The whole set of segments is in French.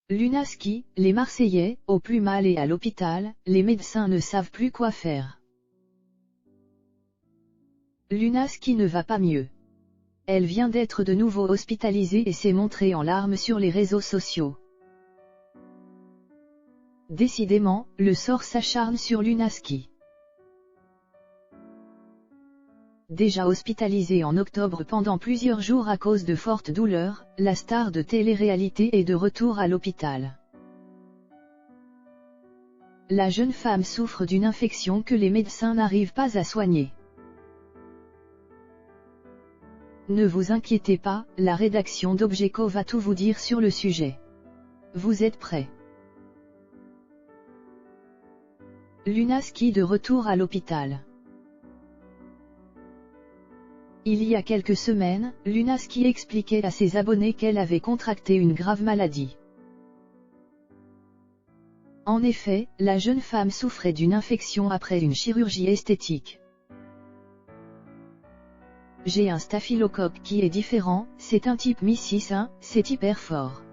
Lunaski, les Marseillais, au plus mal et à l'hôpital, les médecins ne savent plus quoi faire. Lunaski ne va pas mieux. Elle vient d'être de nouveau hospitalisée et s'est montrée en larmes sur les réseaux sociaux. Décidément, le sort s'acharne sur Lunaski. Déjà hospitalisée en octobre pendant plusieurs jours à cause de fortes douleurs, la star de télé-réalité est de retour à l'hôpital. La jeune femme souffre d'une infection que les médecins n'arrivent pas à soigner. Ne vous inquiétez pas, la rédaction d'Objeco va tout vous dire sur le sujet. Vous êtes prêts? Lunaski de retour à l'hôpital. Il y a quelques semaines, Lunaski expliquait à ses abonnés qu'elle avait contracté une grave maladie. En effet, la jeune femme souffrait d'une infection après une chirurgie esthétique. J'ai un staphylocoque qui est différent, c'est un type Mi6, c'est hyper fort.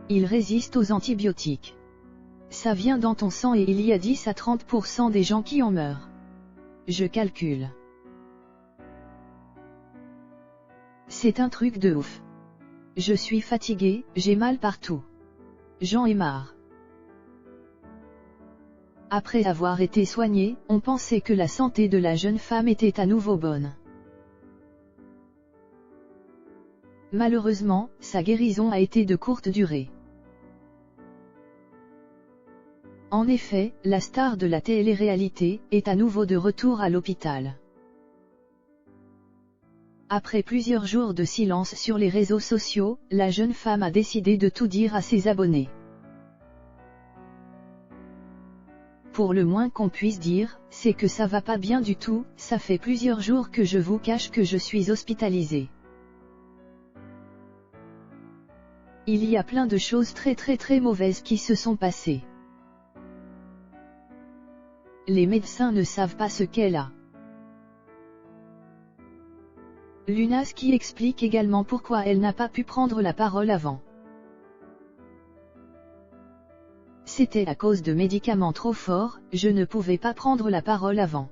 Il résiste aux antibiotiques. Ça vient dans ton sang et il y a 10 à 30% des gens qui en meurent. Je calcule. C'est un truc de ouf. Je suis fatigué, j'ai mal partout. J'en ai marre. Après avoir été soignée, on pensait que la santé de la jeune femme était à nouveau bonne. Malheureusement, sa guérison a été de courte durée. En effet, la star de la télé-réalité est à nouveau de retour à l'hôpital. Après plusieurs jours de silence sur les réseaux sociaux, la jeune femme a décidé de tout dire à ses abonnés. Pour le moins qu'on puisse dire, c'est que ça va pas bien du tout, ça fait plusieurs jours que je vous cache que je suis hospitalisée. Il y a plein de choses très mauvaises qui se sont passées. Les médecins ne savent pas ce qu'elle a. Lunaski explique également pourquoi elle n'a pas pu prendre la parole avant. C'était à cause de médicaments trop forts, je ne pouvais pas prendre la parole avant.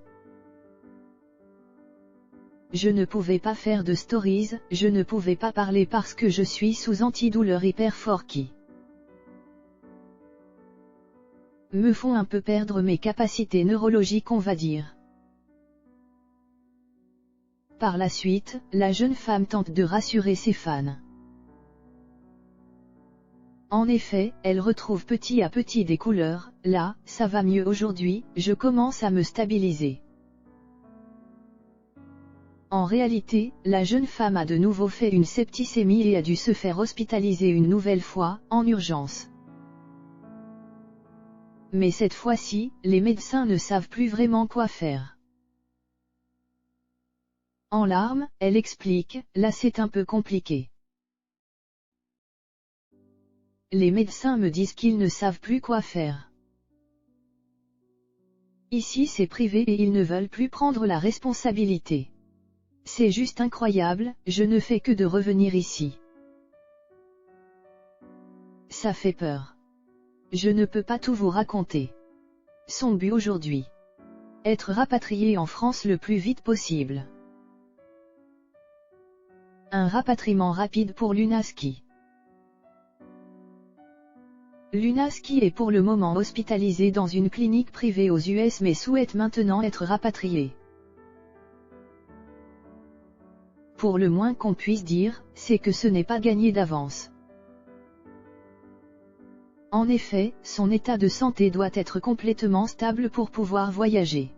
Je ne pouvais pas faire de stories, je ne pouvais pas parler parce que je suis sous antidouleur hyper fort qui me font un peu perdre mes capacités neurologiques, on va dire. Par la suite, la jeune femme tente de rassurer ses fans. En effet, elle retrouve petit à petit des couleurs, là, ça va mieux aujourd'hui, je commence à me stabiliser. En réalité, la jeune femme a de nouveau fait une septicémie et a dû se faire hospitaliser une nouvelle fois, en urgence. Mais cette fois-ci, les médecins ne savent plus vraiment quoi faire. En larmes, elle explique, là c'est un peu compliqué. Les médecins me disent qu'ils ne savent plus quoi faire. Ici c'est privé et ils ne veulent plus prendre la responsabilité. C'est juste incroyable, je ne fais que de revenir ici. Ça fait peur. Je ne peux pas tout vous raconter. Son but aujourd'hui. Être rapatrié en France le plus vite possible. Un rapatriement rapide pour Lunaski. Lunaski est pour le moment hospitalisée dans une clinique privée aux US mais souhaite maintenant être rapatriée. Pour le moins qu'on puisse dire, c'est que ce n'est pas gagné d'avance. En effet, son état de santé doit être complètement stable pour pouvoir voyager.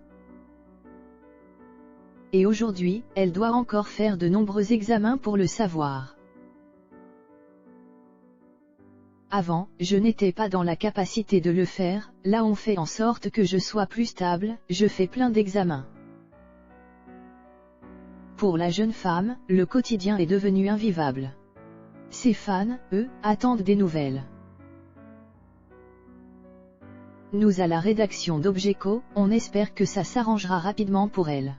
Et aujourd'hui, elle doit encore faire de nombreux examens pour le savoir. Avant, je n'étais pas dans la capacité de le faire, là on fait en sorte que je sois plus stable, je fais plein d'examens. Pour la jeune femme, le quotidien est devenu invivable. Ses fans, eux, attendent des nouvelles. Nous à la rédaction d'Objeco, on espère que ça s'arrangera rapidement pour elle.